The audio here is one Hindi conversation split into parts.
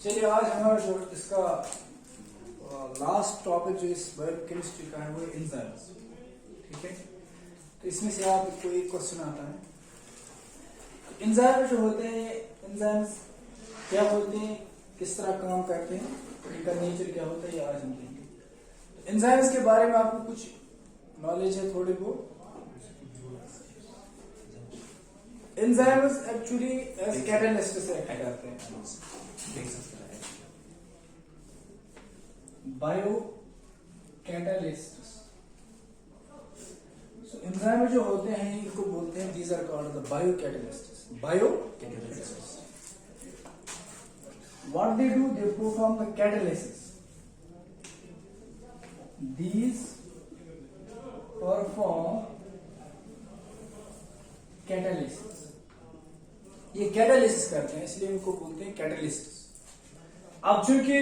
चलिए आज हमारा जो इसका लास्ट टॉपिक जो इस बायोकेमिस्ट्री का है वो एंजाइम्स। ठीक है, तो इसमें से आपको एक क्वेश्चन आता है एंजाइम जो होते हैं, एंजाइम्स क्या होते हैं, किस तरह काम करते हैं, इनका नेचर क्या होता है, ये आज हम देखेंगे। एंजाइम्स के बारे में आपको कुछ नॉलेज है थोड़े बहुत। एंजाइम्स एक्चुअली एज कैटलिस्ट से एक्ट करते हैं, बायो कैटलिस्ट। एंजाइम जो होते हैं इनको बोलते हैं these are called the bio catalyst. Bio catalyst what they do, they perform the catalysis. These perform catalysis, ये कैटलिसिस करते हैं इसलिए इनको बोलते हैं कैटलिस्ट। अब चूंकि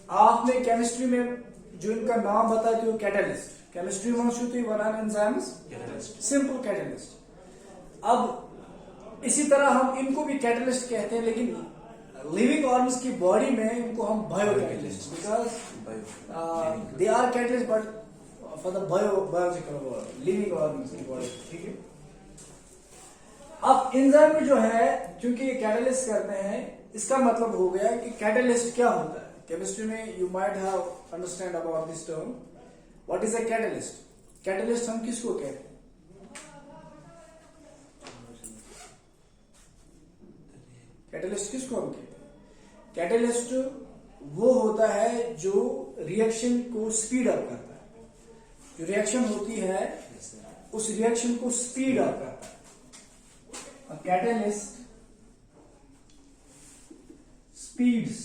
आपने केमिस्ट्री में जो इनका नाम बताया वो कैटलिस्ट, केमिस्ट्री में शुद्ध बनाना एंजाइम्स सिंपल कैटलिस्ट। अब इसी तरह हम इनको भी कैटलिस्ट कहते हैं, लेकिन लिविंग ऑर्गन्स की बॉडी में इनको हम bio catalyst, because they are catalyst but for the biological living organs की बॉडी। ठीक है, अब एंजाइम जो है क्योंकि ये कैटलिस्ट करते हैं, इसका मतलब हो गया कि कैटलिस्ट क्या होता है। केमिस्ट्री में you might have understand about this term, what is a catalyst. Catalyst हम किसको कहते हैं? कैटलिस्ट किसको हम कहते हैं? कैटलिस्ट वो होता है जो रिएक्शन को स्पीड अप करता है। जो रिएक्शन होती है उस रिएक्शन को स्पीड अप करता है। A catalyst speeds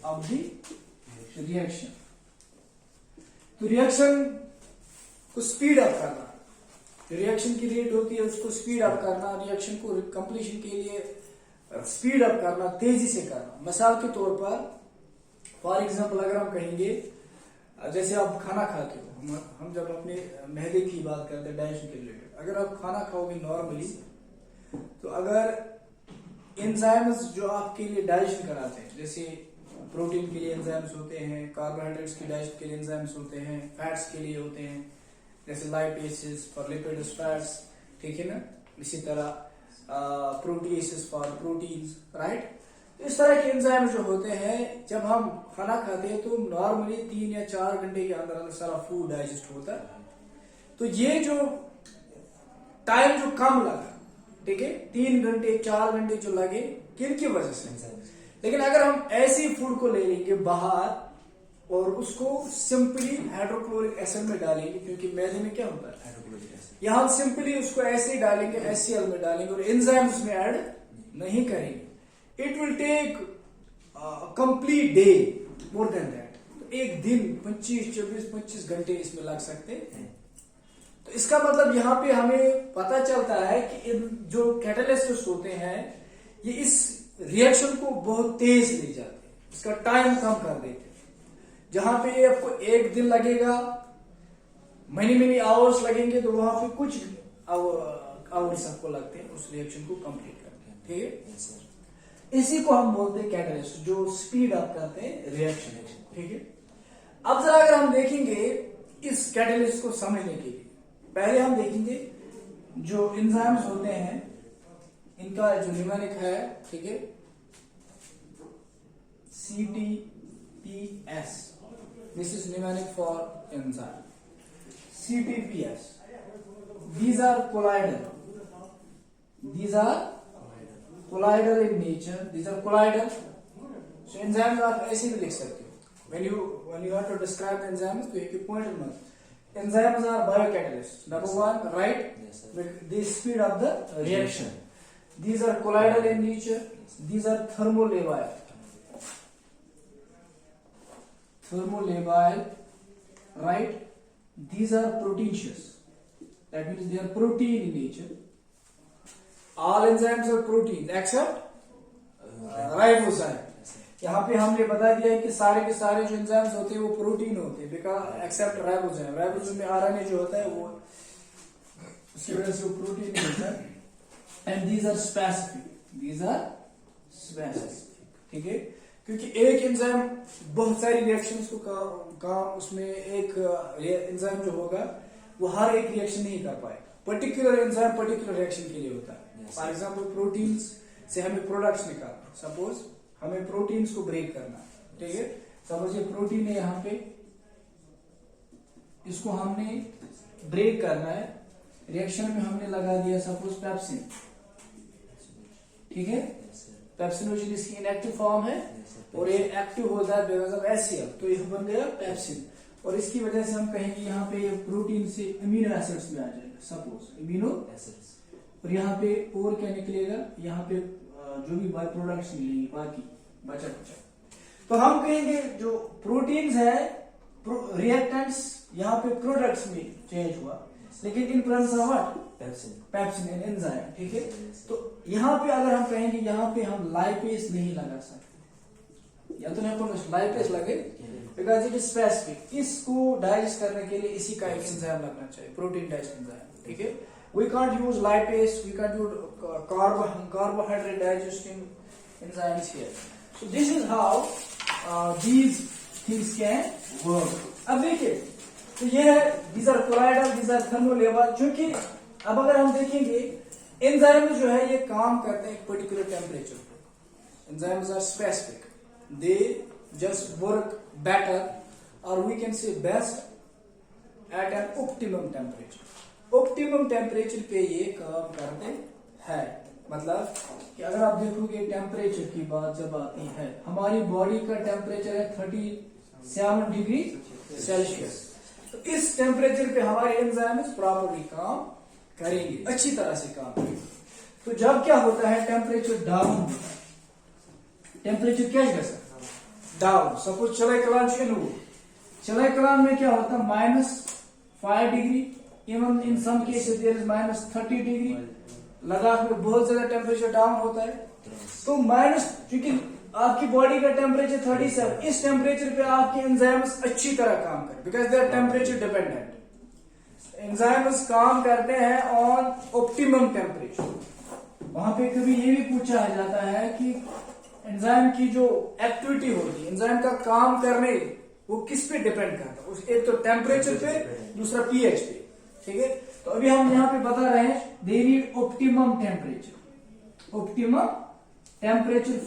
of the reaction। तो रिएक्शन को स्पीड अप करना, जो रिएक्शन की रेट होती है उसको स्पीड अप करना, रिएक्शन को कंप्लीशन के लिए स्पीड अप करना, तेजी से करना। मिसाल के तौर पर फॉर एग्जांपल अगर हम कहेंगे जैसे आप खाना खाते हो, हम जब अपने मैदे की बात करते हैं डाइजेशन के रिलेटेड, अगर आप खाना खाओगे नॉर्मली तो अगर एंजाइम्स जो आपके लिए डाइजेशन कराते हैं, जैसे प्रोटीन के लिए एंजाइम्स होते हैं, कार्बोहाइड्रेट्स की डाइजेशन के लिए एंजाइम्स होते हैं, फैट्स के लिए होते हैं जैसे लाइपेसेस फॉर लिपिड्स फैट्स, ठीक है ना, इसी तरह प्रोटीएसेस फॉर प्रोटीन्स, राइट। इस तरह के एंजाइम जो होते हैं जब हम खाना खाते हैं तो नॉर्मली 3 या 4 घंटे के अंदर अंदर सारा फूड डाइजेस्ट होता है। तो ये जो टाइम जो कम लगा, ठीक है, 3 घंटे 4 घंटे जो लगे किनकी वजह से। लेकिन अगर हम ऐसी फूड को ले लेंगे बाहर और उसको सिंपली हाइड्रोक्लोरिक एसिड में डालेंगे, क्योंकि मैदे में क्या होता है हाइड्रोक्लोरिक एसिड, यहाँ सिंपली उसको ऐसे ही डालेंगे, HCl में डालेंगे और एंजाइम उसमें ऐड नहीं करेंगे, it will take complete day, more than that. तो एक दिन 25 घंटे इसमें लग सकते हैं। तो इसका मतलब यहाँ पे हमें पता चलता है कि जो कैटलिस्ट होते हैं ये इस रिएक्शन को बहुत तेज ले जाते हैं, इसका टाइम कम कर देते हैं। जहां पे आपको एक दिन लगेगा, many आवर्स लगेंगे, तो वहां पे कुछ आवर्स आपको लगते हैं उस रिएक्शन को कंप्लीट करते हैं। ठीक है, इसी को हम बोलते हैं कैटलिस्ट, जो स्पीड अप करते हैं रिएक्शन। ठीक है, अब जरा अगर हम देखेंगे इस कैटलिस्ट को समझने के लिए, पहले हम देखेंगे जो एंजाइम्स होते हैं इनका जो न्यूमेरिक है, ठीक है, CTPS, this is numeric for enzyme. CTPS, these are colloidal, these are colloidal in nature, these are colloidal। so enzymes आप ऐसे भी लिख सकते हो, when you have to describe the enzymes तो एक पॉइंट मत। enzymes are biocatalysts, number 1, right? Yes, sir. They speed up the reaction. These are colloidal in nature, these are thermolabile, right? These are proteinaceous, that means they are protein in nature। all enzymes are proteins except ribosome. यहाँ पे हमने बता दिया है कि सारे के सारे जो एंजाइम्स होते हैं वो प्रोटीन होते हैं, बिकॉज एक्सेप्ट राइबोसोम। राइबोसोम में आरएनए जो होता है वो उसकी वजह से वो प्रोटीन होता है। And these are specific, these are specific, ठीक है। क्योंकि एक एंजाइम बहुत सारी रिएक्शंस को काम उसमें एक एंजाइम जो होगा वो हर एक रिएक्शन नहीं कर पाएगा। पर्टिकुलर एंजाइम पर्टिकुलर रिएक्शन के लिए होता है। फॉर एग्जांपल प्रोटीन्स से हमें प्रोडक्ट्स निकालना, सपोज हमें प्रोटीन्स को ब्रेक करना, ठीक है। सपोज ये प्रोटीन है, यहाँ पे इसको हमने ब्रेक करना है। रिएक्शन में हमने लगा दिया सपोज पेप्सिन, ठीक है। पेप्सिनोजन इसकी इनएक्टिव फॉर्म है और ये एक्टिव होता है बिकॉज ऑफ HCl, तो ये बन गया पेप्सिन। और इसकी वजह से हम कहेंगे यहाँ पे प्रोटीन से अमीनो एसिड्स में आ जाएगा, सपोज अमीनो एसिड्स। और यहाँ पे और क्या निकलेगा, यहाँ पे जो भी बाय प्रोडक्ट्स मिलेंगे बाकी बचा कुचा, तो हम कहेंगे जो प्रोटीन्स है रिएक्टेंट्स यहाँ पे प्रोडक्ट्स में चेंज हुआ, लेकिन in presence of what, pepsin and enzyme, ठीक है। तो यहाँ पे अगर हम कहेंगे यहाँ पे हम लाइपेज नहीं लगा सकते, या तो नहीं कौन लाइपेज लगे बिकॉज इट इज स्पेसिफिक। इसको डाइजेस्ट करने के लिए इसी का एक एंजाइम लगना चाहिए, प्रोटीन डाइजेस्ट एंजाइम, ठीक है। We can't use lipase, we can't use carbohydrate digesting enzymes here. So this is how these things can work. अब देखिए, तो ये है these are colloidal, these are thermolabile. क्योंकि अब अगर हम देखेंगे एंजाइम जो है ये काम करते हैं एक पर्टिकुलर टेम्परेचर पे। Enzymes are specific, they just work better और we can say best at an optimum temperature. Optimum temperature पे ये काम करते हैं। मतलब कि अगर आप देखोगे टेम्परेचर की बात जब आती है, हमारी बॉडी का टेम्परेचर है 37 डिग्री सेल्सियस। तो इस टेम्परेचर पे हमारे एंजाइम्स प्रॉपर्ली काम करेंगे, अच्छी तरह से काम करेंगे। तो जब क्या होता है टेम्परेचर डाउन होता है, टेम्परेचर क्या है डाउन। सपोज चलाई कलाम शुरू, चलाई कलाम में क्या होता है -5 degree, even in some cases there is -30 degree. Ladakh में बहुत ज्यादा टेम्परेचर डाउन होता है। तो क्योंकि आपकी बॉडी का टेम्परेचर 37, इस टेम्परेचर पे आपके एंजाइम्स अच्छी तरह काम करें because they are temperature dependent. Enzymes काम करते हैं ऑन ऑप्टिमम टेम्परेचर। वहां पे कभी ये भी पूछा जाता है कि एंजाइम की जो एक्टिविटी होगी, एंजाइम का काम करने वो किस पे डिपेंड करता है, एक तो टेम्परेचर पे, दूसरा pH पे, ठीक है। तो अभी हम यहाँ पे बता रहे हैं they need optimum temperature, optimum temperature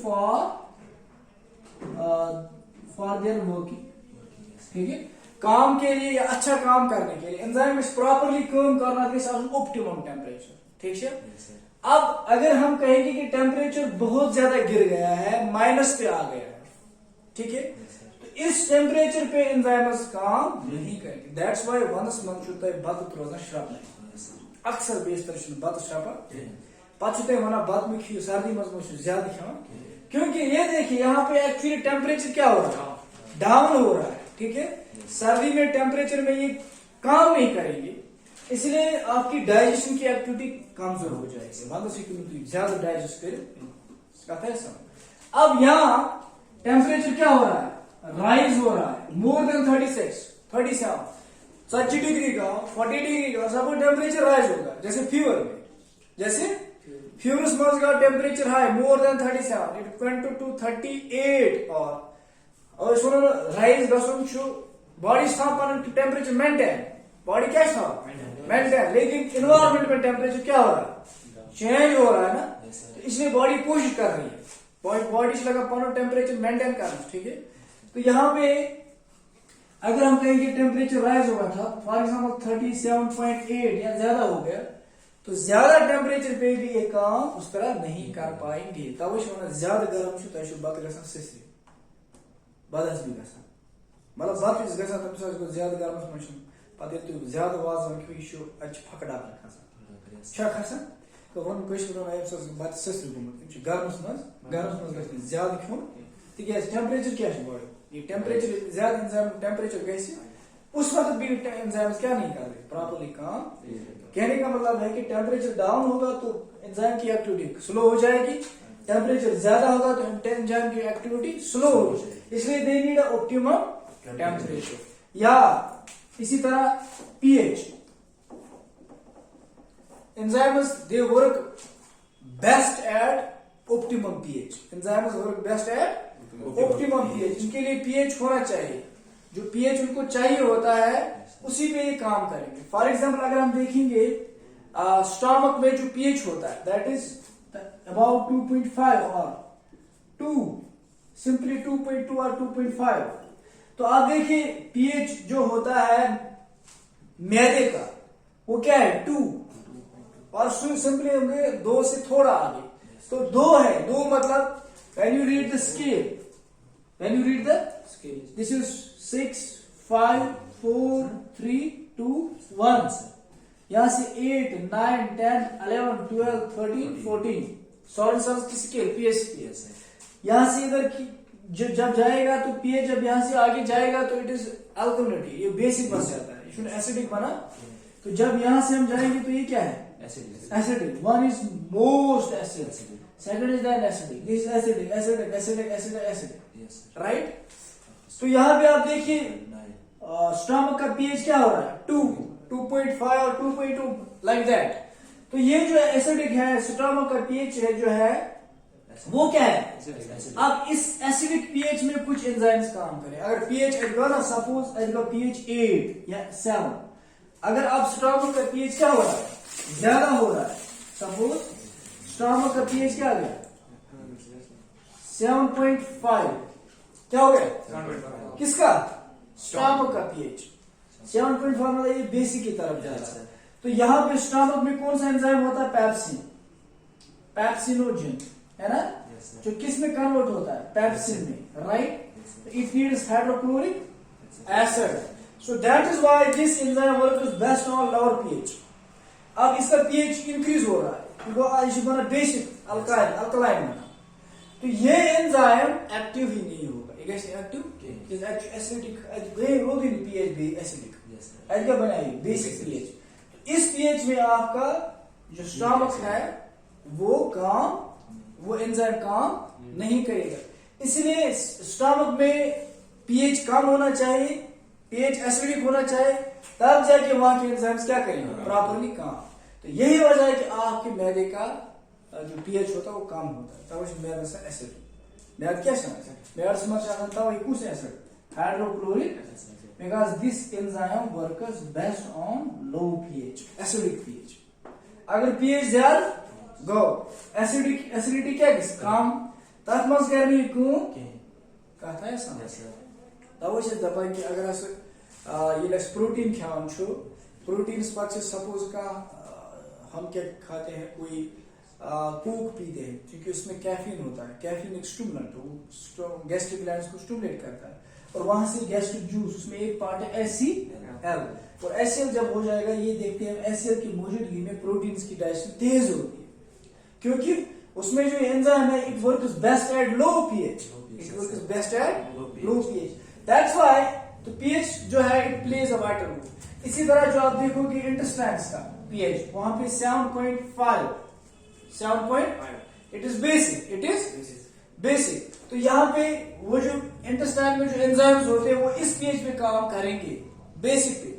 for their working, ठीक है। काम के लिए या अच्छा काम करने के लिए एंजाइम प्रॉपरली काम करना ऑप्टिमम टेम्परेचर, ठीक है। अब अगर हम कहेंगे कि टेम्परेचर बहुत ज्यादा गिर गया है, माइनस पे आ गया है, ठीक है, तो इस टेम्परेचर पे एंजाइम्स काम नहीं करेंगे। दैट्स व्हाई वनस मन छुता है बद रोजान श्राप अक्सर बेशतर बद श्राप पे वना बद में खियो सर्दी मज ज्यादा खान, क्योंकि ये देखिए यहाँ पे एक्चुअली टेम्परेचर क्या हो रहा है, डाउन हो रहा है, ठीक है। सर्दी में टेम्परेचर में ये काम नहीं करेंगे, इसलिए आपकी डाइजेशन की एक्टिविटी कमजोर हो जाएगी, वहां से ज्यादा डाइजेस्ट करे। अब यहाँ टेम्परेचर क्या हो रहा है, राइज हो रहा है मोर देन 36, 37, 30 डिग्री का, 40 डिग्री का सब टेम्परेचर राइज होगा। जैसे फीवर में, जैसे फीवर्स मज का temperature high more than 37, it went to 38 और सुनो राइज गसन छु बॉडी स्थापन टेम्परेचर मेंटेन, बॉडी क्या था मेंटेन, लेकिन इन्वायरमेंट में टेम्परेचर क्या हो रहा है, चेंज हो रहा है ना। तो इसलिए बॉडी कोशिश कर रही है, बॉडी से लगा पानो टेम्परेचर मेंटेन करना, ठीक है। तो यहाँ पे अगर हम कहेंगे टेम्परेचर राइज होगा था फॉर एग्जाम्पल 37.8 या ज्यादा हो गया, तो ज्यादा टेम्परेचर पे भी ये काम उस तरह नहीं कर पाएंगे। तब ज्यादा गर्म तह बत ग बदस भी ग मतलब बत ग ज्यादा गर्मस मन पे ज्यादा वाजवान खो फकड़ा खसान तो वन बत सस्र गुत गर्मस मज ज्यादा खो तिक टेम्परेचर क्या बॉडी, ये टेम्परेचर ज्यादा टेम्परेचर गई उस वक्त भी एंजाइम्स क्या नहीं कर रहे प्रॉपरली काम। कहने का मतलब है कि टेम्परेचर डाउन होगा तो एंजाइम की एक्टिविटी स्लो हो जाएगी, टेम्परेचर ज्यादा होगा तो एंजाइम की एक्टिविटी स्लो होगी, इसलिए दे नीड ऑप्टिमम टेम्परेचर। या इसी तरह pH, enzymes they work best at optimum pH. Enzymes work best at optimum pH. इनके लिए pH होना चाहिए, जो pH उनको चाहिए होता है उसी पे ये काम करेंगे. फॉर एग्जाम्पल अगर हम देखेंगे स्टमक में जो pH होता है दैट इज अबाउट 2.5 और 2, सिंपली 2.2 और 2.5. तो आप देखिए pH जो होता है मैदे का वो क्या है 2 और सिंपली होंगे 2 से थोड़ा आगे. तो 2 है, 2 मतलब when you read the scale, this is 6, 5, 4, 3, 2, 1. यहां से 8, 9, 10, 11, 12, 13, 14 सॉलिड सब्स की स्केल pH. यहां से इधर की जब जाएगा तो pH जब यहां से आगे जाएगा तो इट इज अल्कलिनिटी, ये बेसिक बन जाता है, शुड एसिडिक बना. तो जब यहां से हम जाएंगे तो ये क्या है acidic. One is most acidic, second is then acidic, this acidic, right. तो यहां पे आप देखिए स्टमक का pH क्या हो रहा है 2, 2.5 और 2.2 लाइक दैट. तो ये जो एसिडिक है स्टमक का pH है जो है वो क्या है. अब इस एसिडिक pH में कुछ एंजाइम्स काम करें. अगर pH एडगा ना सपोज एडगा pH 8 या 7, अगर अब स्टमक का pH क्या हो रहा है ज्यादा हो रहा है, सपोज स्टमक का pH क्या आ गया 7.5, क्या हो गया किसका स्टमक का pH 7.5 मतलब ये बेसिक की तरफ जा रहा है. तो यहां पे स्टमक में कौन सा एंजाइम होता है पेप्सिनोजन है ना, जो किस में कन्वर्ट होता है पेप्सिन में, right. It needs hydrochloric acid. So that is why this enzyme works best on lower pH. अब इसका pH इंक्रीज हो रहा है क्योंकि बना बेसिक अल्कलाइन बना. तो ये एंजाइम एक्टिव ही नहीं होगा, एक्टिव एसिडिक होगी pH भी एसिडिक, क्या बनाएगी बेसिक pH. तो इस pH में आपका जो स्टमक है वो एंजाइम काम नहीं करेगा. इसलिए स्टमक में pH कम होना चाहिए, pH एसिडिक होना चाहिए, तब जाके वहां के एंजाइम्स क्या करेंगे प्रॉपरली काम. तो यही वजह है कि आपके मैदे का जो pH होता है वो कम होता है. तब मैदा से एसिड मैद क्या मैद समझता है कुछ acid hydrochloric, because this enzyme works best on low pH acidic pH. अगर pH ज्यादा गो एसिडिटी क्या कम तथ मज कर कथ तवे दपान कि अगर ये प्रोटीन खान प्रोटीन पे सपोज का हम क्या खाते हैं कोई कोक पीते हैं क्योंकि उसमें कैफीन होता है. कैफीन एक स्टिमुलेंट वो गैस्ट्रिक ग्लैंड्स को स्टिमुलेट करता है और वहां से गैस्ट्रिक जूस उसमें एक पार्ट है HCl. और HCl जब हो जाएगा ये देखते हैं HCl की मौजूदगी में प्रोटीन्स की डाइजेशन तेज होती है क्योंकि उसमें जो एंजाइम है it works best at low pH. That's why तो pH जो है it plays a vital role. इसी तरह जो आप देखोगे इंटेस्टाइन्स का pH वहां पे 7.5 इट इज बेसिक. तो यहाँ पे वो जो इंटेस्टाइन में जो एंजाइम्स होते हैं वो इस pH पे काम करेंगे बेसिक पे.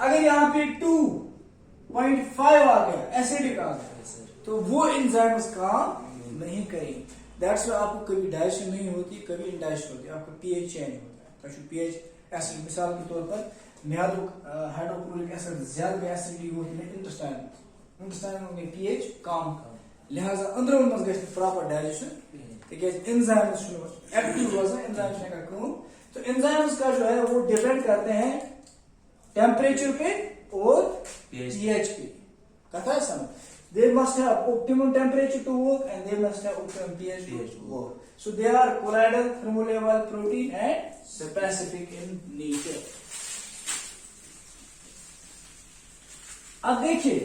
अगर यहाँ पे 2.5 आ गया एसिडिक आ गया तो वो एंजाइम्स काम नहीं करेंगे. दैट्स व्हाई आपको कभी डाइजेशन नहीं होती, कभी इंडाइजेशन होती है, आपका pH चेंज होता है. pH एसिड मिसाल के तौर पर मैदो हाइड्रोक्लोरिक एसिड ज्यादा एसिडिटी होती है इंटेस्टाइन में pH कम, लिहाजा अंदर मज गई proper digestion enzymes active enzymes. तो एंजाइम्स का जो है वो डिपेंड करते हैं टेम्परेचर पे और pH पे. कथा है समझ. They must have optimum temperature to work and they must have optimum pH to work. So they are colloidal, thermolevel protein and specific in nature. अब देखिए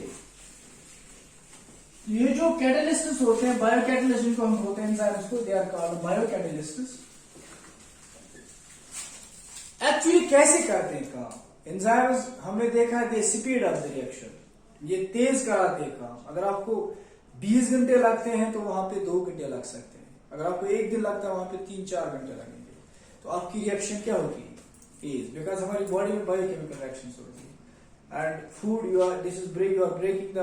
ये जो कैटलिस्ट्स होते हैं बायोकैटलिस्ट जिनको हम होते हैं एंजाइम्स को दे आर कॉल्ड बायोकैटलिस्ट्स. एक्चुअली कैसे करते हैं काम एंजाइम्स हमने देखा है दे स्पीड अप द रिएक्शन, ये तेज कराते हैं काम. अगर आपको 20 घंटे लगते हैं तो वहां पे 2 घंटे लग सकते हैं. अगर आपको 1 दिन लगता है वहां पे 3-4 घंटे लगेंगे. तो आपकी रिएक्शन क्या होगी तेज, बिकॉज हमारी बॉडी में बायोकेमिकल रिएक्शंस होती है. And food you are breaking the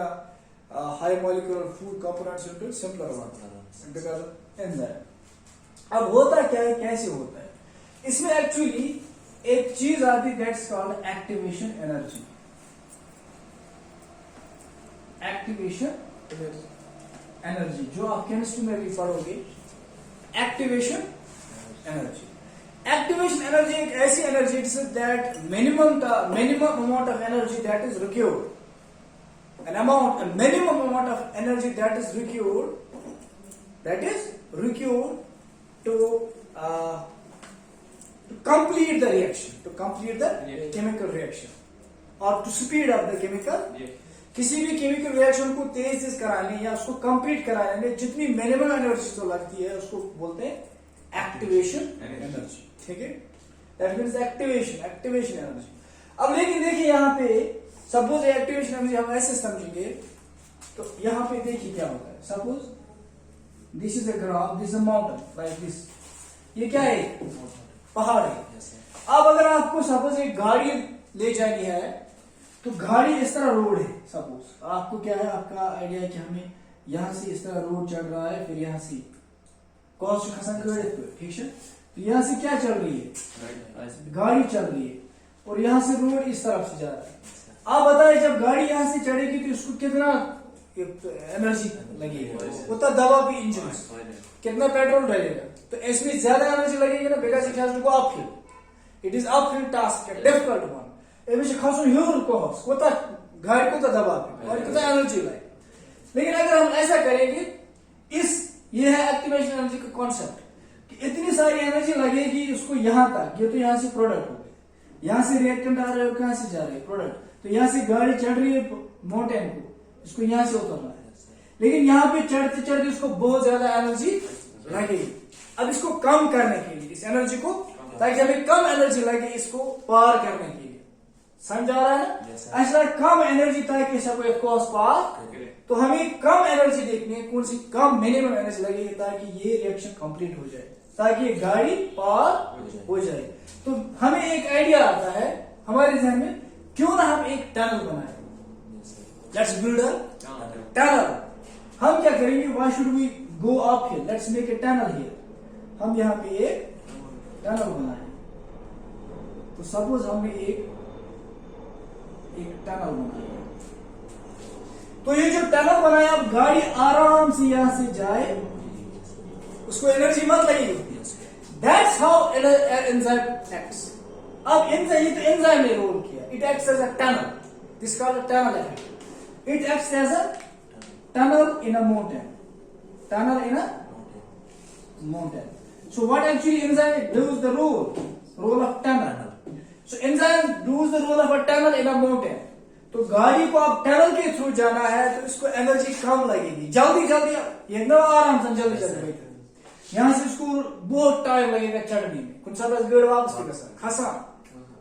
high molecular food components into simpler ones because of enzyme. अब होता क्या है, कैसे होता है? इसमें एक्चुअली एक चीज आती है that's called activation energy. Activation energy जो आप केमिस्ट्री में भी पढ़ोगे. Activation energy. एक्टिवेशन एनर्जी एक ऐसी energy that minimum amount of energy that is required. A minimum amount of energy that is required to complete the reaction, to complete the chemical reaction, or to speed up the chemical. किसी भी केमिकल रिएक्शन को तेज कराने या उसको कंप्लीट कराने में जितनी मिनिमम एनर्जी तो लगती है उसको बोलते हैं एक्टिवेशन एनर्जी. ठीक है, दैट मींस एक्टिवेशन एनर्जी. अब लेकिन देखिए यहाँ पे सपोज एक्टिवेशन एनर्जी हम ऐसे समझेंगे तो यहां पे देखिए क्या होता है. Suppose this is a graph, this is a mountain like this. ये क्या है? पहाड़ है. अब अगर आपको सपोज एक गाड़ी ले जानी है तो गाड़ी इस तरह रोड है. सपोज आपको क्या है, आपका आइडिया है कि हमें यहां से इस तरह रोड चल रहा है, फिर यहां से कौन खसन गाड़ी. ठीक है, तो यहां से क्या चल रही है? गाड़ी चल रही है और यहां से रोड इस तरफ से जा रहा है. आप बताइए जब गाड़ी यहां से चढ़ेगी तो इसको कितना एनर्जी लगेगी, उतना दबा भी इंजन, कितना पेट्रोल डलेगा. तो इसमें ज्यादा एनर्जी लगेगी ना, because it has to go uphill. It is uphill task, difficult one. एमिश खसुन ह्यूर कोस कोता गाड़ी को दबा और कितना एनर्जी लाए. लेकिन अगर हम ऐसा करेंगे, ये है एक्टिवेशन एनर्जी का कॉन्सेप्ट कि इतनी सारी एनर्जी लगेगी इसको यहां तक. ये तो यहां से प्रोडक्ट हो गए, यहां से रिएक्टेंट आ रहे हो, कहां से जा रहे हैं प्रोडक्ट. तो यहां से गाड़ी चढ़ रही है माउंटेन को, इसको यहां से उतरना है. लेकिन यहां पे चढ़ते चढ़ते इसको बहुत ज्यादा एनर्जी लगेगी. अब इसको कम करने के लिए इस एनर्जी को, ताकि हमें कम एनर्जी लगे इसको पार करने के लिए. समझ आ रहा है ना? ऐसा कम एनर्जी ताकि सबको क्रॉस पार. तो हमें कम एनर्जी देखनी है, कौन सी कम मिनिमम एनर्जी लगेगी ताकि ये रिएक्शन कंप्लीट हो जाए, ताकि ये गाड़ी पार हो जाए. तो हमें एक आइडिया आता है हमारे जहन में, क्यों ना हम एक टनल बनाए. Let's build a tunnel. हम क्या करेंगे, why should we go up here, let's make a tunnel here. हम यहाँ पे एक टनल बनाए. तो सपोज हमने एक टनल बनाया. तो ये जो टनल बनाया, अब गाड़ी आराम से यहां से जाए, उसको एनर्जी मत लगेगी. That's how enzyme acts. अब एंजाइम तो एंजाइम ने रोल किया. It acts as a tunnel. This is called a tunnel effect. It acts as a tunnel in a mountain. Tunnel in a mountain. So what actually enzyme does the role of tunnel. So enzyme does the role of a tunnel in a mountain. तो गाड़ी को अब टनल के थ्रू जाना है तो इसको एनर्जी कम लगेगी. जल्दी एकदम आराम से जल्दी यहां से इसको बहुत टाइम लगेगा चढ़ने में. कुछ समय गाड़ी वापस खसा.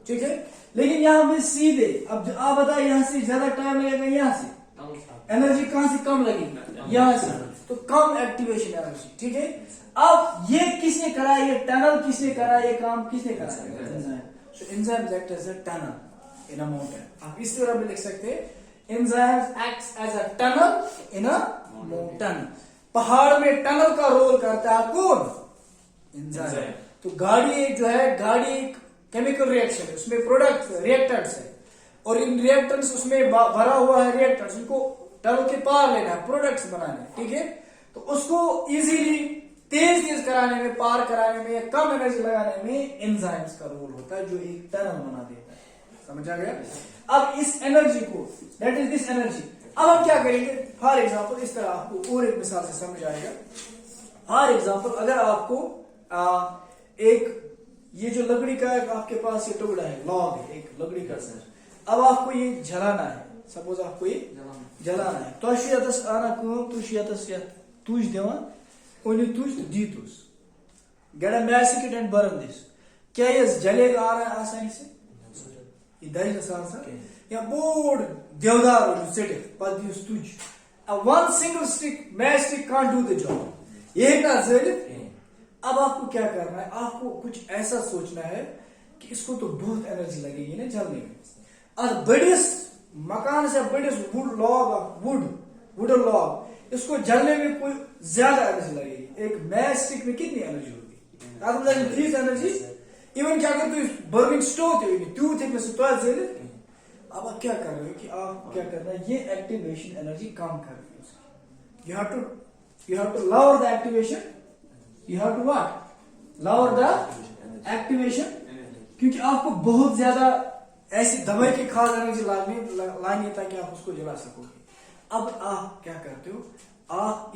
ठीक है, लेकिन यहाँ पे सीधे, अब आप बताए यहाँ से ज्यादा टाइम लगेगा, यहाँ से एनर्जी कहां से कम लगेगी, यहाँ से. तो कम एक्टिवेशन एनर्जी. ठीक है, अब ये किसने करा, ये टनल किसने करा, ये काम किसने करा? Enzyme. So enzyme act as a tunnel in a mountain. आप इस तरह भी लिख सकते हैं, enzyme acts as a tunnel in a mountain. पहाड़ में टनल का रोल करता है कौन? एंजाइम. तो गाड़ी जो है, गाड़ी केमिकल रिएक्शन है, उसमें प्रोडक्ट रिएक्टेंट्स है, और इन रिएक्टेंट्स उसमें भरा हुआ है रिएक्टेंट्स, उनको टनल के पार लेना है, प्रोडक्ट्स बनाने. ठीक है, तो उसको इजीली तेज कराने में, पार कराने में या कम एनर्जी लगाने में एंजाइम्स का रोल होता है, जो एक टनल बना देता है. समझ आ गया? अब इस एनर्जी को, दैट इज दिस एनर्जी. अब हम क्या करेंगे, फॉर एग्जाम्पल इस तरह आपको और एक मिसाल से समझ आएगा. फॉर एग्जाम्पल अगर आपको एक ये जो लकड़ी का आपके पास ये टुकड़ा है, लॉग है एक लकड़ी का. अब आपको ये जलाना है. सपोज आपको ये जलाना है. तो आना तुझ देवा तुझ दीतुस गेट मैसिकेट एंड बर्न दिस. क्या ये जलेगा आ रहा है आसानी से? ये दज सा या बोर्ड देवदार सिट तुझ. One single stick match stick can't do the job. ये ना जल. अब आपको क्या करना है, आपको कुछ ऐसा सोचना है कि इसको तो बहुत एनर्जी लगेगी ना जलने में, और बड़े मकान से बड़े would log of would wooden log, इसको जलने में कोई ज्यादा एनर्जी लगेगी। एक मैच स्टिक में कितनी एनर्जी होगी? Three energy. इवन क्या अगर तू बर्निंग स्टोव तूत हेक सो तो जल। अब आप क्या कर रहे हो कि आप क्या करना है, ये एक्टिवेशन एनर्जी कम कर रही है। You have to lower the activation, you have to what, lower the activation, क्योंकि आपको बहुत ज्यादा ऐसी दवाई की खास एनर्जी लानी है ताकि आप उसको जला सकोगे। अब आप क्या करते हो, आप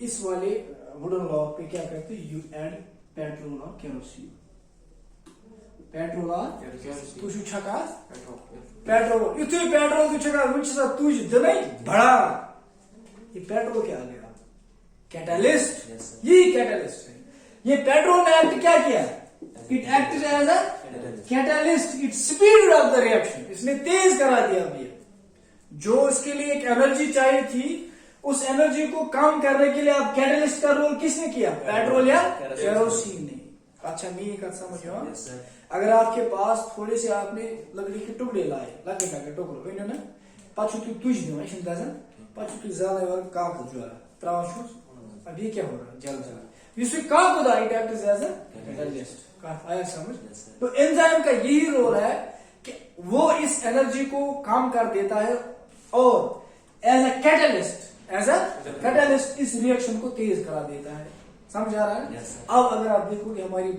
इस वाले वुडन लॉग पे क्या करते हो, यू एड पेट्रोल और केरोसिन। पेट्रोल और तू छका पेट्रोल, युथु पेट्रोल तू छका वो तुझ दिन बड़ा, ये पेट्रोल क्या आ गया, कैटलिस्ट। यही कैटलिस्ट है। ये पेट्रोल ने एक्ट क्या किया, it acted as a catalyst, it speed up the reaction, इसने तेज करा दिया। अभी जो इसके लिए एक एनर्जी चाहिए थी, उस एनर्जी को कम करने के लिए अब कैटलिस्ट का रोल किसने किया, पेट्रोल या केरोसिन ने। अच्छा मैं ये समझो, अगर आपके पास थोड़े से आपने लकड़ी के टुकड़े लाए, लकड़ी टुकड़ो इन ना पू तुझ दिवान दजान पू ज्यादा काकद जुरा त्रावान, अब ये क्या हो रहा है, जल जल इस काकद it acts as a catalyst. आया समझ? तो एंजाइम का यही रोल है कि वो इस एनर्जी को कम कर देता है और एज अ कैटलिस्ट इस रिएक्शन को तेज करा देता है। समझ आ रहा है? अब अगर आप देखोगे हमारी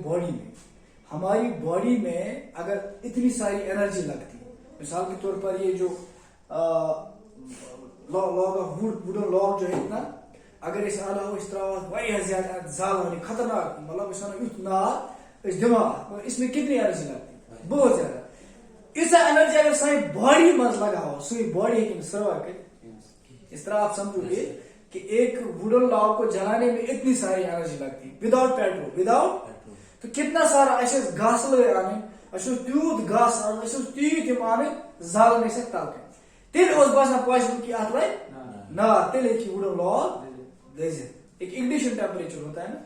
बॉडी में अगर इतनी सारी एनर्जी लगती, मिसाल के तौर पर ये जो लॉग ऑफ वुडन लॉग जो है इतना, अगर इस अलाव इस तरह वारिया ज्यादा जाल खतरनाक, मतलब इस नार इस दिमाग, इसमें कितनी एनर्जी लगती है, बहुत ज्यादा। इस एनर्जी अगर सारी बॉडी में लगा हो, सही बॉडी सर्वाइव कर, इस तरह आप समझोगे कि एक वुडन लॉग को जलाने में इतनी सारी एनर्जी लगती है विदाउट पेट्रोल, तो कितना सारा ऐसे घास ले आने, ऐसे त्यूत घास आने, ऐसे तीत आने जाल नहीं सकता है, तेल उस बस पॉसिबल की अत लाइ ना तेल की वुडन लॉग एक इग्निशन टेम्परेचर होता है ना।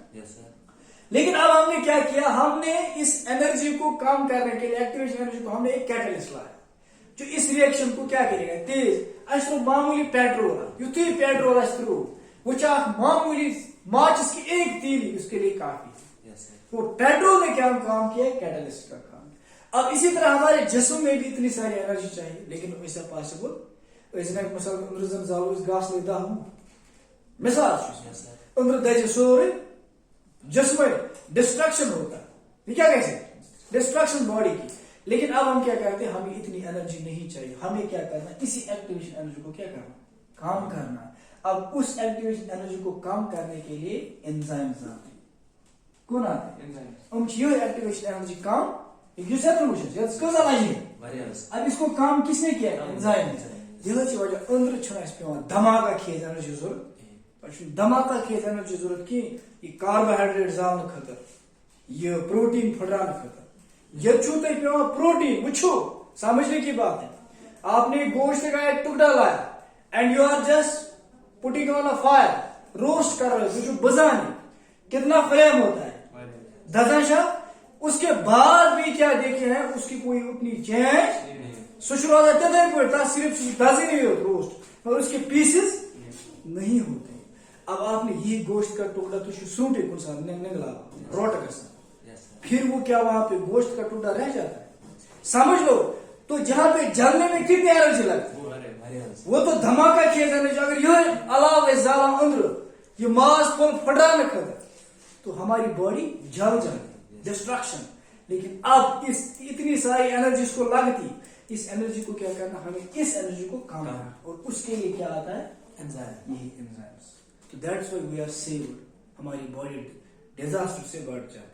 लेकिन अब हमने क्या किया, हमने इस एनर्जी को कम करने के लिए, एक्टिवेशन एनर्जी को, हमने एक कैटलिस्ट लाया जो इस रिएक्शन को क्या करेगा, तेज। तो मामूली पेट्रोल युथु पेट्रोल थ्रू वो मामूली माचिस की एक तीली उसके लिए काफी है। वो पेट्रोल ने क्या काम किया, कैटलिस्ट का काम। अब इसी तरह हमारे जिस्म में भी इतनी सारी एनर्जी चाहिए, लेकिन वैसा पॉसिबल मिसाल घास ले मिसाल अंदर दज सोरे जिस्म डिस्ट्रक्शन होता है, ये क्या कैसे डिस्ट्रक्शन बॉडी की। लेकिन अब हम क्या करते हैं, हमें इतनी एनर्जी नहीं चाहिए, हमें क्या करना, इसी एक्टिवेशन एनर्जी को क्या करना, काम करना। अब उस एक्टिवेशन एनर्जी को कम करने के लिए एंजाइम्स आते हैं। कौन आते हैं? एक्टिवेशन एनर्जी कम अब इसको काम किसने किया, एंजाइम। यह वजह अंदर धमाका खेज एनर्जी जरूरत, धमाका खेज एनर्जी जरूरत कि कार्बोहाइड्रेट जालने खतर, यह प्रोटीन फटराने खतर, ये पे प्रोटीन वो समझने की बात है। आपने गोश्त का एक टुकड़ा लाया and you are just putting on a fire, roast कर रहे हो, जो बजाने कितना फ्लेम होता है, दजाशा। उसके बाद भी क्या देखे हैं, उसकी कोई उतनी चेंज शुरुआत सिर्फ दज नहीं होता रोस्ट, और उसके पीसेस नहीं होते। अब आपने ये गोश्त का टुकड़ा तो सूटे कुछ निकला रोट का, फिर वो क्या वहां पे गोश्त का टुकड़ा रह जाता है, समझ लो। तो जहां पे जलने में कितनी एनर्जी लगती है, वो तो धमाका खेज एनर्जी। अगर यह अलाव जालम अंदर ये मास फुल फटाने खतर, तो हमारी बॉडी जल जाती, डिस्ट्रक्शन। लेकिन अब इस इतनी सारी एनर्जी को लगती, इस एनर्जी को क्या करना, हमें इस एनर्जी को कम करना, और उसके लिए क्या आता है, एंजाइम, यही एंजाइम्स। तो that's why we are saved, हमारी बॉडी डिजास्टर से बढ़ जाती है।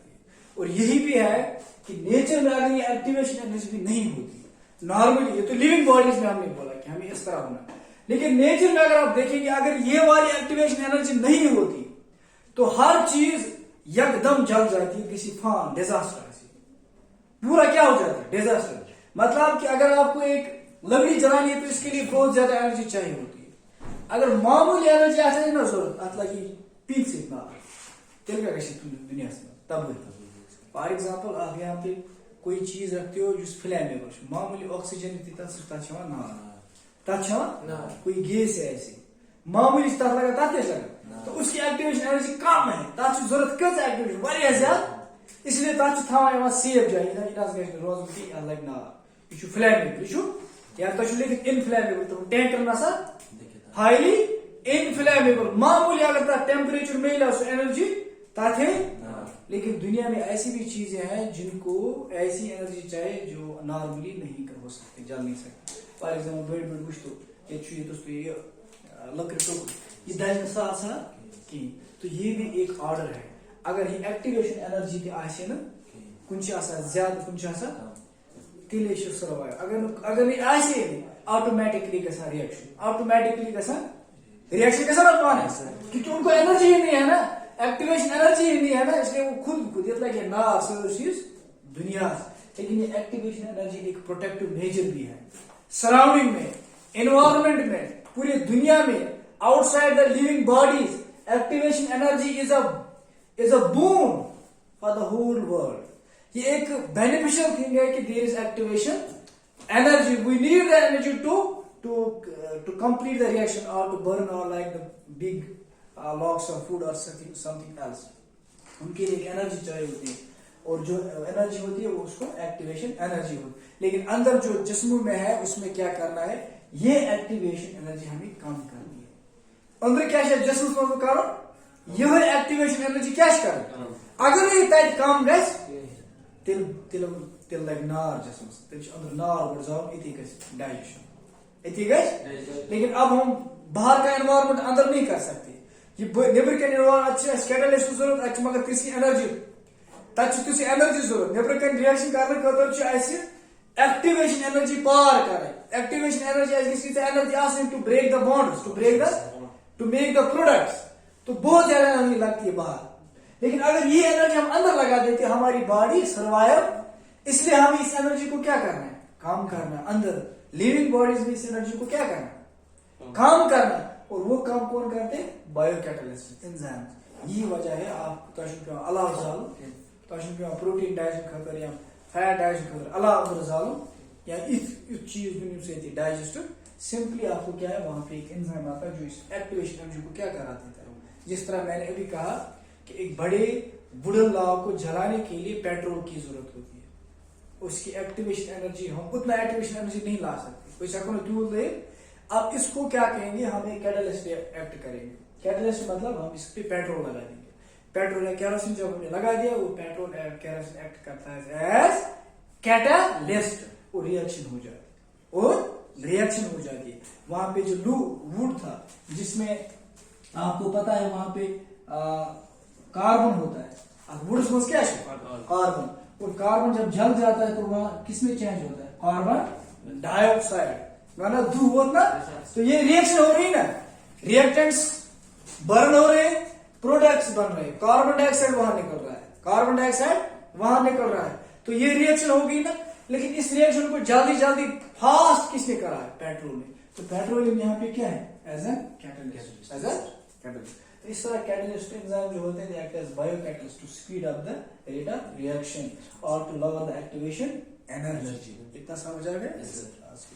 और यही भी है कि नेचर में अगर ये एक्टिवेशन एनर्जी भी नहीं होती, नॉर्मली ये तो लिविंग बॉडीज में हमने बोला कि हमें इस तरह होना, लेकिन नेचर में अगर आप देखेंगे, अगर ये वाली एक्टिवेशन एनर्जी नहीं होती तो हर चीज एकदम जल जाती है, किसी फान डिजास्टर पूरा क्या हो जाता है, डिजास्टर। मतलब कि अगर आपको एक लकड़ी जलानी है तो इसके लिए बहुत ज्यादा एनर्जी चाहिए होती है। अगर मामूली एनर्जी आती ना जरूरत अत लगी पीक से तेल क्या दुनिया से तब फॉर एग्जाम्पल आप यहाँ पे कोई चीज रखते हो जिस फ्लैमेबल मामूली ऑक्सीजन ना कोई गैस है ऐसे, मामूली तथ लगा तथ क्या लगा तो उसकी एक्टिवेशन एनर्जी कम है तथ जरूरत कत एक्टिवेशन वारिया ज्यादा इसलिए तथ थवान सेफ जाए यह रोजन की लग ना यह फ्लैमेबल या तो लिखित इनफ्लैमेबल तो टैंकर नसा हाईली इनफ्लैमेबल मामूली अगर तक टेम्परेचर मिला सो एनर्जी तथ है लेकिन दुनिया में ऐसी भी चीजें हैं जिनको ऐसी एनर्जी चाहिए जो नॉर्मली नहीं कर हो सकती जल नहीं सकती फॉर एग्जाम्पल बड़ बड़ वुच तो ये लकड़ तो ये दज की तो ये भी एक ऑर्डर है अगर ये एक्टिवेशन एनर्जी की आसे न कुछ ज्यादा कुछ तिले सर्वाइव अगर ये आसे ऑटोमेटिकली गसा रिएक्शन कैसा पान है क्योंकि उनको एनर्जी ही नहीं है ना एक्टिवेशन एनर्जी ही नहीं है ना इसलिए वो खुद लगे ना दुनिया लेकिन ये एक्टिवेशन एनर्जी एक प्रोटेक्टिव नेचर भी है सराउंडिंग में एनवायरमेंट में पूरी दुनिया में outside the living bodies activation energy is a boon for the whole world ये एक बेनिफिशियल थिंग है कि there is activation energy we need the energy to complete the reaction or to burn or like the big logs of food or something else उनके लिए एक एनर्जी चाहिए होती है और जो एनर्जी होती है वो उसको एक्टिवेशन एनर्जी होती है लेकिन अंदर जो जिस्म में है उसमें क्या करना है ये एक्टिवेशन एनर्जी हमें कम करनी है अंदर क्या है जिस्म में करो यह एक्टिवेशन एनर्जी क्या कर अगर ये तय कम गस तिल लग नार जिस्म तिल अंदर नार बढ़ जाओ इति डाइजेशन लेकिन अब हम बाहर का एनवायरमेंट अंदर नहीं कर सकते ये नेबर के एनवायरमेंट कैटलिस्ट जरूरत मगर तिस एनर्जी तिस एनर्जी जरूरत नेबर कन रिएक्शन करने खतर एक्टिवेशन एनर्जी पार कर activation energy energy to break the bonds to make the products तो बहुत ज्यादा एनर्जी लगती है बाहर लेकिन अगर ये एनर्जी हम अंदर लगा देते हमारी बॉडी सर्वाइव इसलिए हमें इस एनर्जी को क्या करना है काम करना अंदर लिविंग बॉडीज में इस एनर्जी को क्या करना काम करना और वो काम कौन करते बायोकैटलिस्ट एंजाइम ये वजह है आप अलाव जाल प्रोटीन डाइजेशन खतर या फैट डाइजेशन खतर अलाव जाल या इस चीज दुनिया से डाइजेस्ट सिंपली आपको क्या है वहां पे एक एंजाइम आता है जो इस एक्टिवेशन एनर्जी को क्या करा देता है जिस तरह मैंने अभी कहा कि एक बड़े वुडन लाव को जलाने के लिए पेट्रोल की जरूरत होती है उसकी एक्टिवेशन एनर्जी हम उतना एक्टिवेशन एनर्जी नहीं ला सकते कोई शक्ल फ्यूल दे अब इसको क्या कहेंगे हम एक कैटलिस्ट एक्ट करेंगे कैटलिस्ट मतलब हम इस पे पेट्रोल लगा देंगे पेट्रोल या केरोसिन जब हमने लगा दिया वो पेट्रोल केरोसिन एक्ट करता है एज कैटलिस्ट और रिएक्शन हो जाती है वहां पे जो वुड था जिसमें आपको पता है वहां पे कार्बन होता है वुड में क्या है कार्बन और कार्बन जब जल जाता है तो वहां किसमें चेंज होता है कार्बन डाइऑक्साइड माना धूप होता तो ये रिएक्शन हो रही ना रिएक्टेंट्स बर्न हो रहे प्रोडक्ट्स बन रहे कार्बन डाइऑक्साइड वहां निकल रहा है तो ये रिएक्शन हो गई ना लेकिन इस रिएक्शन को जल्दी फास्ट किसने करा है पेट्रोल में तो पेट्रोलियम यहाँ पे क्या है एज ए कैटलिस्ट इस तरह कैटलिस्ट एंजाइम जो होते हैं act as biocatalyst to speed up the rate of reaction और to lower the activation energy इतना समझ आ गया